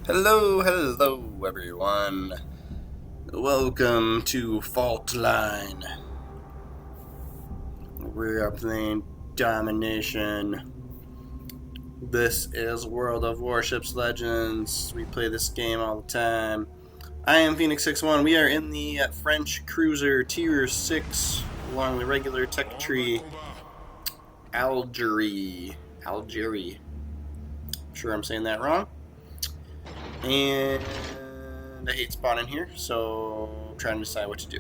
Hello everyone. Welcome to Fault Line. We are playing Domination. This is World of Warships Legends. We play this game all the time. I am Phoenix61. We are in the French cruiser Tier 6 along the regular tech tree. Algerie. I'm sure I'm saying that wrong. And I hate spawning here, so I'm trying to decide what to do.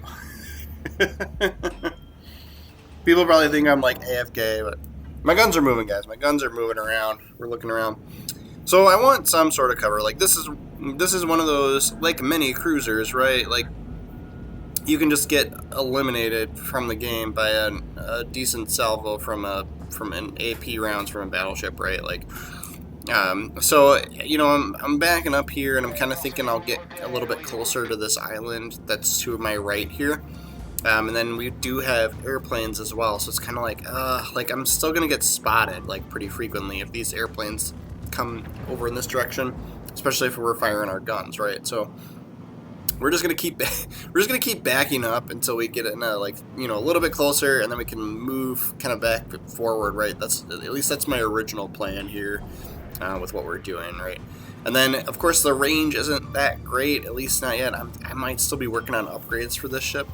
People probably think I'm like AFK, but my guns are moving, guys. My guns are moving around. We're looking around. So I want some sort of cover. Like this is one of those like mini cruisers, right? Like you can just get eliminated from the game by a decent salvo from an AP rounds from a battleship, right? Like. So, you know, I'm backing up here, and I'm kind of thinking I'll get a little bit closer to this island that's to my right here. And then we do have airplanes as well, so it's kind of like I'm still going to get spotted, like, pretty frequently if these airplanes come over in this direction, especially if we're firing our guns, right? So, we're just going to keep backing up until we get in a, like, you know, a little bit closer, and then we can move kind of back forward, right? At least that's my original plan here. With what we're doing, right? And then, of course, the range isn't that great, at least not yet. I might still be working on upgrades for this ship.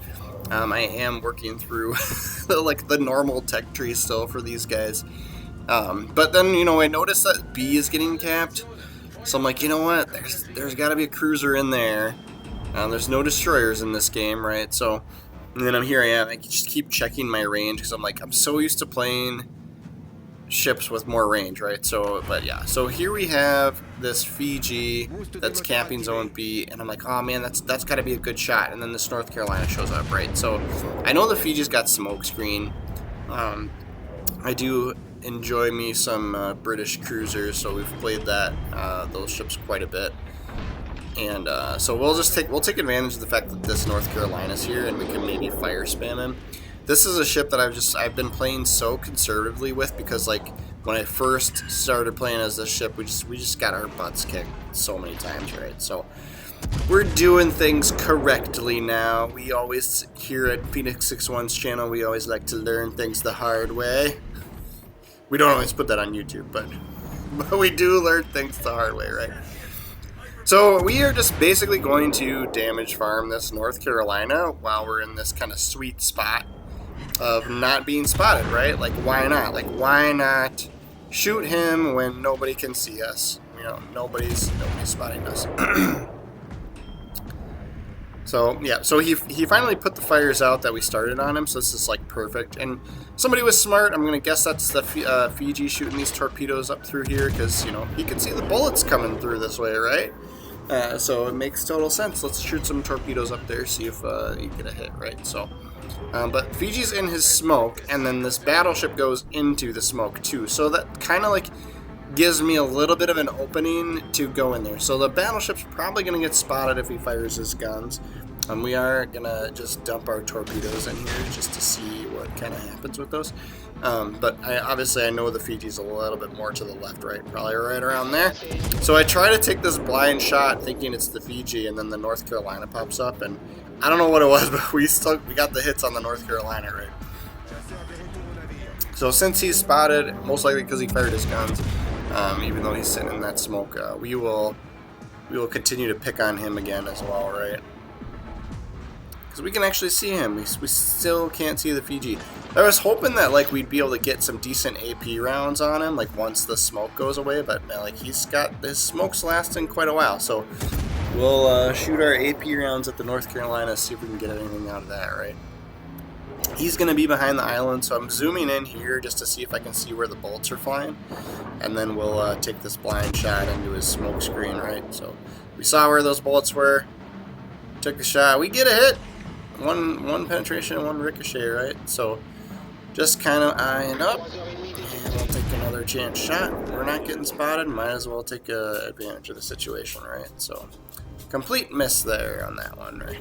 I am working through like the normal tech tree still for these guys. But then, you know, I noticed that B is getting capped. So I'm like, you know what? There's got to be a cruiser in there. There's no destroyers in this game, right? So, and then here I am. I just keep checking my range because I'm so used to playing ships with more range, right? So, but yeah, so here we have this Fiji that's capping zone B, and I'm like, oh man, that's got to be a good shot. And then this North Carolina shows up, right? So I know the Fiji's got smoke screen. I do enjoy me some British cruisers, so we've played those ships quite a bit. And so we'll take advantage of the fact that this North Carolina's here, and we can maybe fire spam him. This is a ship that I've been playing so conservatively with because, like, when I first started playing as this ship, we just got our butts kicked so many times, right? So we're doing things correctly now. We always, here at Phoenix61's channel, we always like to learn things the hard way. We don't always put that on YouTube, but we do learn things the hard way, right? So we are just basically going to damage farm this North Carolina while we're in this kind of sweet spot of not being spotted, right? Like, why not? Like, why not shoot him when nobody can see us? You know, nobody's spotting us. So yeah, so he finally put the fires out that we started on him. So this is like perfect. And somebody was smart. I'm gonna guess that's the Fiji shooting these torpedoes up through here because, you know, he can see the bullets coming through this way, right? So it makes total sense. Let's shoot some torpedoes up there, see if you get a hit, right? So. But Fiji's in his smoke, and then this battleship goes into the smoke too. So that kind of like gives me a little bit of an opening to go in there. So the battleship's probably going to get spotted if he fires his guns. We are going to just dump our torpedoes in here just to see what kind of happens with those. But obviously I know the Fiji's a little bit more to the left, right? Probably right around there. So I try to take this blind shot thinking it's the Fiji, and then the North Carolina pops up, and I don't know what it was, but we got the hits on the North Carolina, right? So since he's spotted, most likely because he fired his guns, even though he's sitting in that smoke, we will continue to pick on him again as well, right? Because we can actually see him. We still can't see the Fiji. I was hoping that like we'd be able to get some decent AP rounds on him, like once the smoke goes away, but like his smoke's lasting quite a while, so we'll shoot our AP rounds at the North Carolina, see if we can get anything out of that, right? He's going to be behind the island, so I'm zooming in here just to see if I can see where the bullets are flying. And then we'll take this blind shot into his smoke screen, right? So we saw where those bullets were, took the shot. We get a hit. One penetration, one ricochet, right? So just kind of eyeing up, and we'll take another chance shot. We're not getting spotted. Might as well take advantage of the situation, right? So complete miss there on that one, right?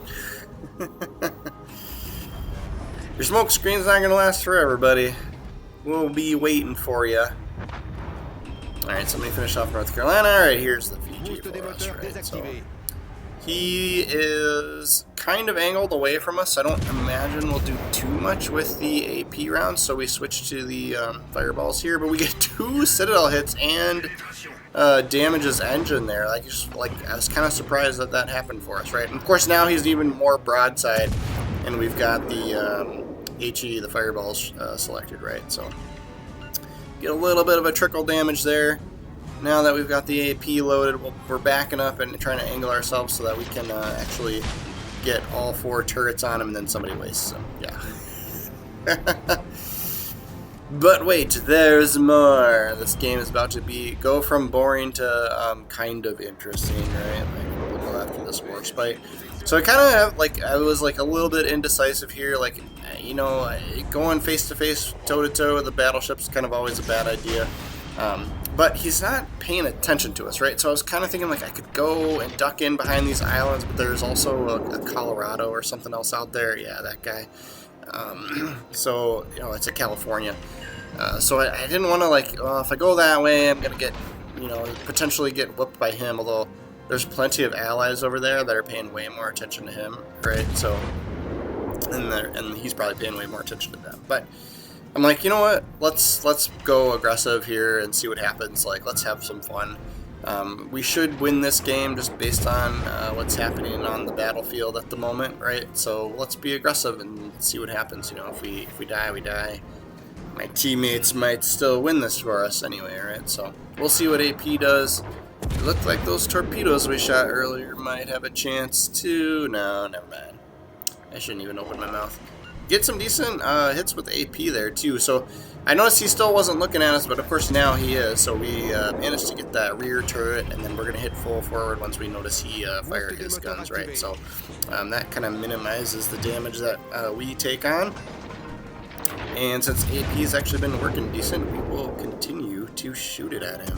Your smoke screen's not gonna last forever, buddy. We'll be waiting for you. Alright, so let me finish off North Carolina. Alright, here's the Fiji. GG for us, right? So he is kind of angled away from us. I don't imagine we'll do too much with the AP rounds, so we switch to the fireballs here. But we get 2 Citadel hits and damage his engine there. I was kind of surprised that that happened for us, right? And of course now he's even more broadside, and we've got the HE, the fireballs selected, right? So get a little bit of a trickle damage there. Now that we've got the AP loaded, we're backing up and trying to angle ourselves so that we can actually get all 4 turrets on him, and then somebody wastes them. Yeah. But wait, there's more. This game is about to go from boring to kind of interesting, right? Like, we'll go after this Warsh fight. So I kind of I was a little bit indecisive here. You know, going face to face, toe to toe with the battleship's kind of always a bad idea. But he's not paying attention to us, right? So I was kind of thinking I could go and duck in behind these islands, but there's also a Colorado or something else out there. Yeah, that guy. So, you know, it's a California. So I didn't want to well, if I go that way, I'm going to get, you know, potentially get whooped by him, although there's plenty of allies over there that are paying way more attention to him, right? So, and he's probably paying way more attention to them. But I'm like, you know what? Let's go aggressive here and see what happens. Let's have some fun. We should win this game just based on what's happening on the battlefield at the moment, right? So let's be aggressive and see what happens. You know, if we die, we die. My teammates might still win this for us anyway, right? So we'll see what AP does. It looked like those torpedoes we shot earlier might have a chance to... No, never mind. I shouldn't even open my mouth. Get some decent hits with AP there too. So I noticed he still wasn't looking at us, but of course now he is. So we managed to get that rear turret, and then we're going to hit full forward once we notice he fired his guns, right? So that kind of minimizes the damage that we take on. And since AP's actually been working decent, we will continue to shoot it at him.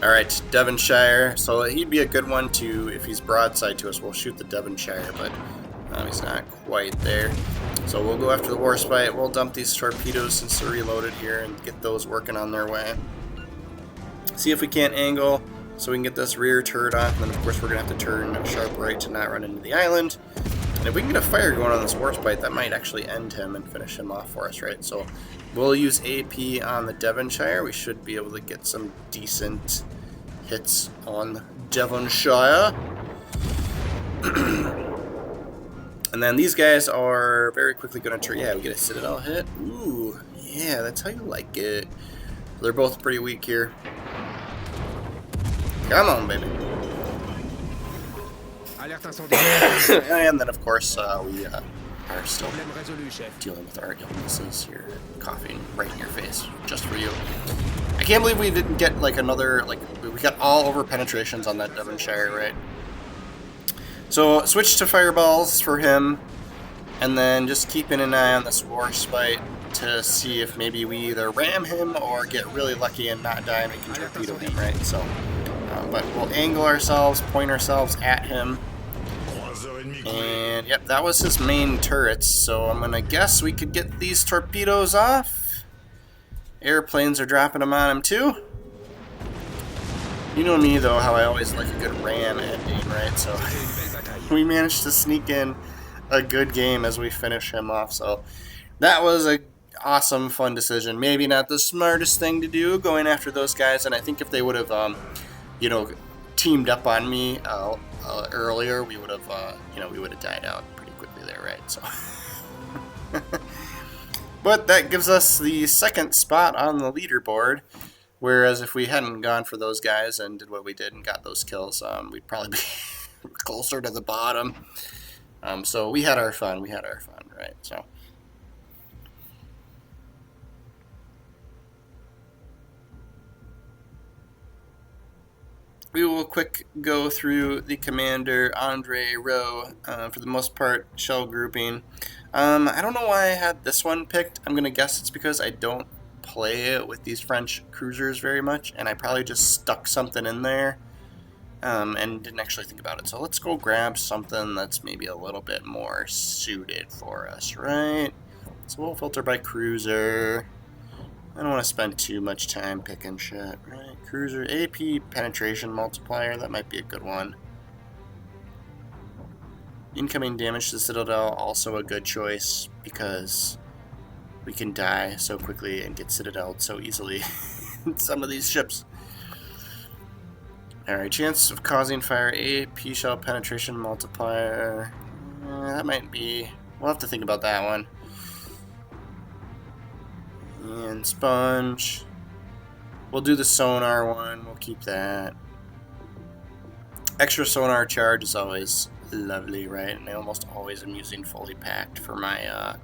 Alright, Devonshire. So he'd be a good one to, if he's broadside to us, we'll shoot the Devonshire, but he's not quite there. So we'll go after the Warspite. We'll dump these torpedoes since they're reloaded here and get those working on their way. See if we can't angle so we can get this rear turret off, and then of course we're going to have to turn sharp right to not run into the island. And if we can get a fire going on this Warspite, that might actually end him and finish him off for us, right? So we'll use AP on the Devonshire. We should be able to get some decent hits on Devonshire. And then these guys are very quickly going to turn. Yeah, we get a Citadel hit. Ooh, yeah, that's how you like it. They're both pretty weak here. Come on, baby. And then, of course, we are still dealing with our illnesses here, coughing right in your face, just for you. I can't believe we didn't get another, we got all over penetrations on that Devonshire, right? So switch to fireballs for him, and then just keeping an eye on this Warspite to see if maybe we either ram him or get really lucky and not die and we can torpedo him, right? So, but we'll angle ourselves, point ourselves at him. And yep, that was his main turrets, so I'm gonna guess we could get these torpedoes off. Airplanes are dropping them on him too. You know me though, how I always like a good ram ending, right? So we managed to sneak in a good game as we finish him off. So that was a awesome, fun decision. Maybe not the smartest thing to do going after those guys, and I think if they would have, you know, teamed up on me earlier, we would have, you know, we would have died out pretty quickly there, right? So, but that gives us the second spot on the leaderboard. Whereas if we hadn't gone for those guys and did what we did and got those kills, we'd probably be closer to the bottom. So we had our fun. We had our fun, right? So. We will quick go through the commander, Andre Rowe, for the most part, shell grouping. I don't know why I had this one picked. I'm going to guess it's because I don't play it with these French cruisers very much, and I probably just stuck something in there and didn't actually think about it. So let's go grab something that's maybe a little bit more suited for us, right? So we'll filter by cruiser. I don't want to spend too much time picking shit, right? Cruiser, AP penetration multiplier, that might be a good one. Incoming damage to the Citadel, also a good choice, because we can die so quickly and get Citadel'd so easily in some of these ships. Alright, chance of causing fire, AP shell penetration multiplier. That might be... we'll have to think about that one. And sponge. We'll do the sonar one, we'll keep that. Extra sonar charge is always lovely, right? And I almost always am using fully packed for my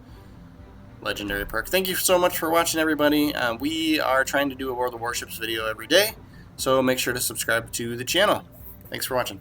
legendary perk. Thank you so much for watching, everybody. We are trying to do a World of Warships video every day, so make sure to subscribe to the channel. Thanks for watching.